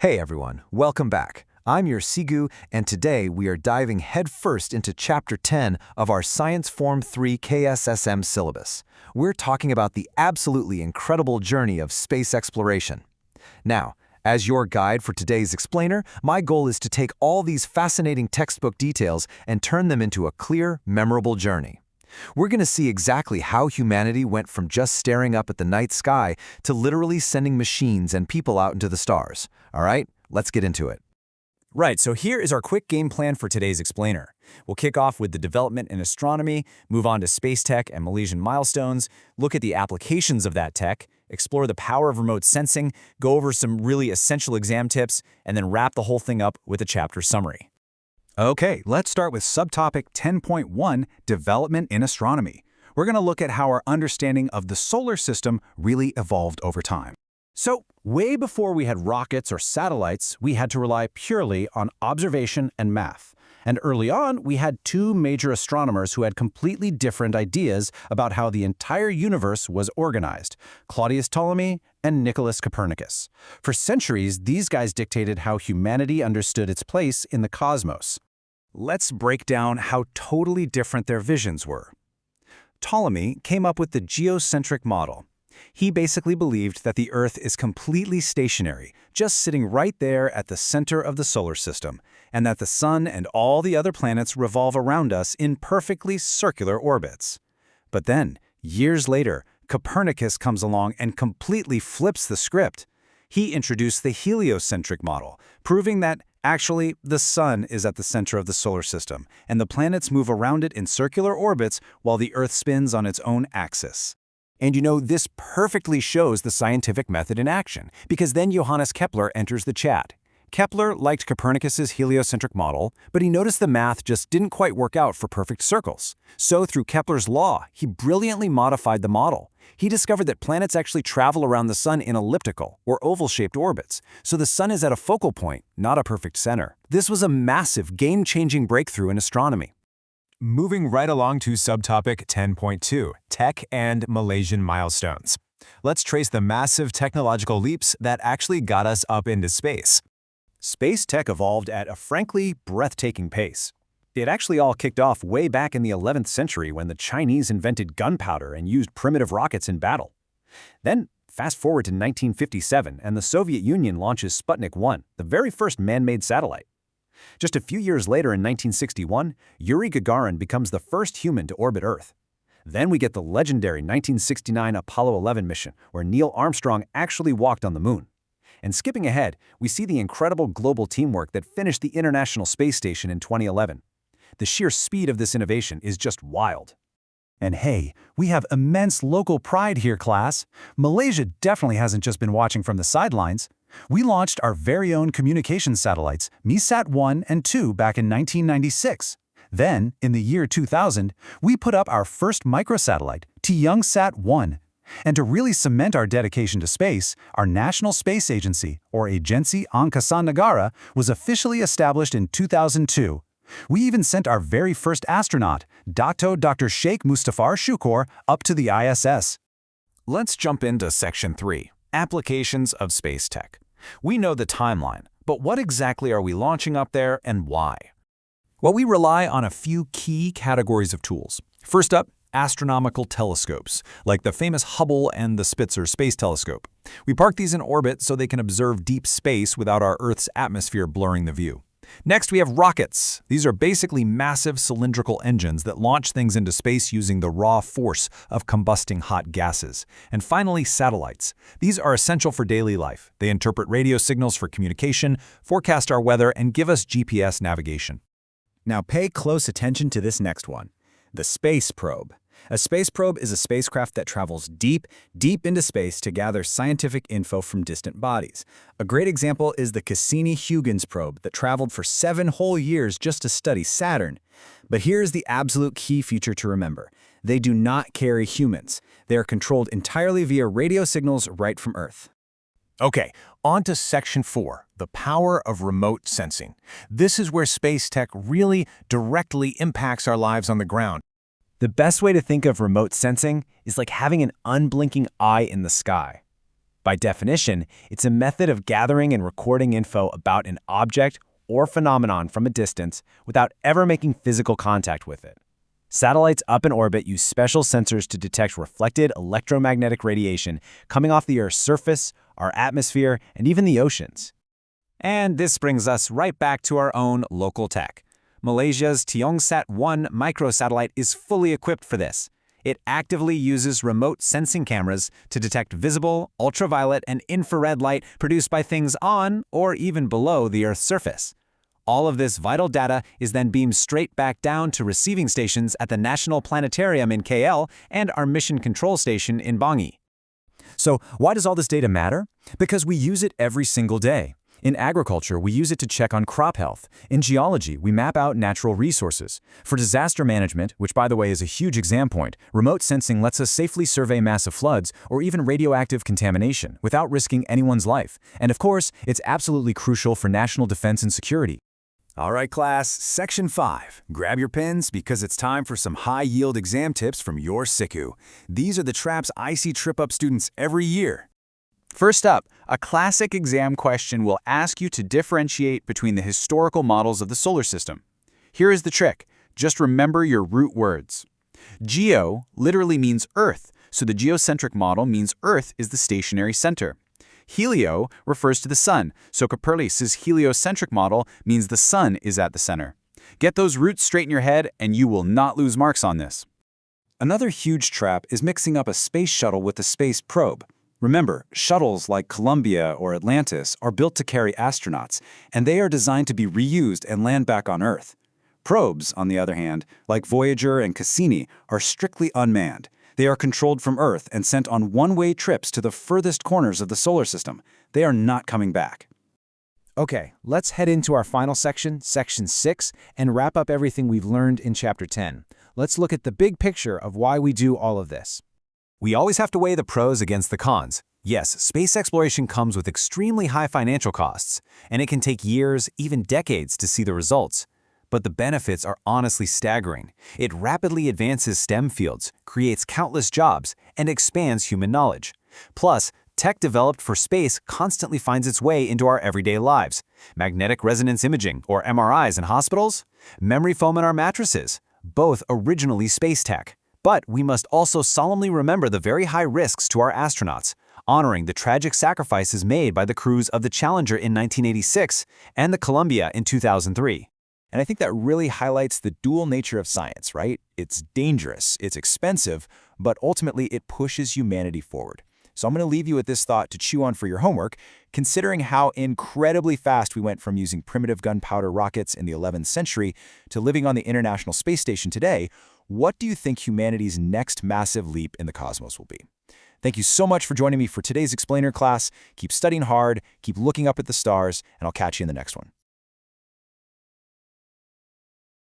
Hey everyone, welcome back. I'm your Sigu, and today we are diving headfirst into Chapter 10 of our Science Form 3 KSSM syllabus. We're talking about the absolutely incredible journey of space exploration. Now, as your guide for today's explainer, my goal is to take all these fascinating textbook details and turn them into a clear, memorable journey. We're going to see exactly how humanity went from just staring up at the night sky to literally sending machines and people out into the stars. All right, let's get into it. Right, so here is our quick game plan for today's explainer. We'll kick off with the development in astronomy, move on to space tech and Malaysian milestones, look at the applications of that tech, explore the power of remote sensing, go over some really essential exam tips, and then wrap the whole thing up with a chapter summary. Okay, let's start with subtopic 10.1, Development in Astronomy. We're going to look at how our understanding of the solar system really evolved over time. So, way before we had rockets or satellites, we had to rely purely on observation and math. And early on, we had two major astronomers who had completely different ideas about how the entire universe was organized, Claudius Ptolemy and Nicholas Copernicus. For centuries, these guys dictated how humanity understood its place in the cosmos. Let's break down how totally different their visions were. Ptolemy came up with the geocentric model. He basically believed that the Earth is completely stationary, just sitting right there at the center of the solar system, and that the Sun and all the other planets revolve around us in perfectly circular orbits. But then, years later, Copernicus comes along and completely flips the script. He introduced the heliocentric model, proving that actually the Sun is at the center of the solar system, and the planets move around it in circular orbits while the Earth spins on its own axis. And you know, this perfectly shows the scientific method in action, because then Johannes Kepler enters the chat. Kepler liked Copernicus's heliocentric model, but he noticed the math just didn't quite work out for perfect circles. So through Kepler's law, he brilliantly modified the model. He discovered that planets actually travel around the Sun in elliptical, or oval-shaped orbits, so the Sun is at a focal point, not a perfect center. This was a massive, game-changing breakthrough in astronomy. Moving right along to subtopic 10.2, Tech and Malaysian Milestones. Let's trace the massive technological leaps that actually got us up into space. Space tech evolved at a frankly breathtaking pace. It actually all kicked off way back in the 11th century when the Chinese invented gunpowder and used primitive rockets in battle. Then, fast forward to 1957 and the Soviet Union launches Sputnik 1, the very first man-made satellite. Just a few years later in 1961, Yuri Gagarin becomes the first human to orbit Earth. Then we get the legendary 1969 Apollo 11 mission, where Neil Armstrong actually walked on the moon. And skipping ahead, we see the incredible global teamwork that finished the International Space Station in 2011. The sheer speed of this innovation is just wild. And hey, we have immense local pride here, class. Malaysia definitely hasn't just been watching from the sidelines. We launched our very own communications satellites, MESAT 1 and 2, back in 1996. Then, in the year 2000, we put up our first microsatellite, Tiyongsat 1. And to really cement our dedication to space, our National Space Agency, or Agensi Angkasa Negara, was officially established in 2002. We even sent our very first astronaut, Dr. Sheikh Mustafar Shukor, up to the ISS. Let's jump into Section 3, Applications of Space Tech. We know the timeline, but what exactly are we launching up there and why? Well, we rely on a few key categories of tools. First up, astronomical telescopes, like the famous Hubble and the Spitzer Space Telescope. We park these in orbit so they can observe deep space without our Earth's atmosphere blurring the view. Next, we have rockets. These are basically massive cylindrical engines that launch things into space using the raw force of combusting hot gases. And finally, satellites. These are essential for daily life. They interpret radio signals for communication, forecast our weather, and give us GPS navigation. Now pay close attention to this next one, the space probe. A space probe is a spacecraft that travels deep into space to gather scientific info from distant bodies. A great example is the Cassini-Huygens probe that traveled for 7 whole years just to study Saturn. But here's the absolute key feature to remember. They do not carry humans. They are controlled entirely via radio signals right from Earth. Okay, on to Section 4, the power of remote sensing. This is where space tech really directly impacts our lives on the ground. The best way to think of remote sensing is like having an unblinking eye in the sky. By definition, it's a method of gathering and recording info about an object or phenomenon from a distance without ever making physical contact with it. Satellites up in orbit use special sensors to detect reflected electromagnetic radiation coming off the Earth's surface, our atmosphere, and even the oceans. And this brings us right back to our own local tech. Malaysia's Tiongsaat-1 microsatellite is fully equipped for this. It actively uses remote sensing cameras to detect visible, ultraviolet, and infrared light produced by things on or even below the Earth's surface. All of this vital data is then beamed straight back down to receiving stations at the National Planetarium in KL and our Mission Control Station in Bangi. So why does all this data matter? Because we use it every single day. In agriculture, we use it to check on crop health. In geology, we map out natural resources. For disaster management, which by the way is a huge exam point, remote sensing lets us safely survey massive floods or even radioactive contamination without risking anyone's life. And of course, it's absolutely crucial for national defense and security. All right, class, Section 5. Grab your pens because it's time for some high-yield exam tips from your SICU. These are the traps I see trip up students every year. First up, a classic exam question will ask you to differentiate between the historical models of the solar system. Here is the trick. Just remember your root words. Geo literally means Earth, so the geocentric model means Earth is the stationary center. Helio refers to the sun, so Copernicus's heliocentric model means the sun is at the center. Get those roots straight in your head, and you will not lose marks on this. Another huge trap is mixing up a space shuttle with a space probe. Remember, shuttles like Columbia or Atlantis are built to carry astronauts, and they are designed to be reused and land back on Earth. Probes, on the other hand, like Voyager and Cassini, are strictly unmanned. They are controlled from Earth and sent on one-way trips to the furthest corners of the solar system. They are not coming back. Okay, let's head into our final section, Section 6, and wrap up everything we've learned in Chapter 10. Let's look at the big picture of why we do all of this. We always have to weigh the pros against the cons. Yes, space exploration comes with extremely high financial costs, and it can take years, even decades, to see the results. But the benefits are honestly staggering. It rapidly advances STEM fields, creates countless jobs, and expands human knowledge. Plus, tech developed for space constantly finds its way into our everyday lives. Magnetic resonance imaging, or MRIs in hospitals, memory foam in our mattresses, both originally space tech. But we must also solemnly remember the very high risks to our astronauts, honoring the tragic sacrifices made by the crews of the Challenger in 1986 and the Columbia in 2003. And I think that really highlights the dual nature of science, right? It's dangerous, it's expensive, but ultimately it pushes humanity forward. So I'm going to leave you with this thought to chew on for your homework. Considering how incredibly fast we went from using primitive gunpowder rockets in the 11th century to living on the International Space Station today, what do you think humanity's next massive leap in the cosmos will be? Thank you so much for joining me for today's Explainer class. Keep studying hard, keep looking up at the stars, and I'll catch you in the next one.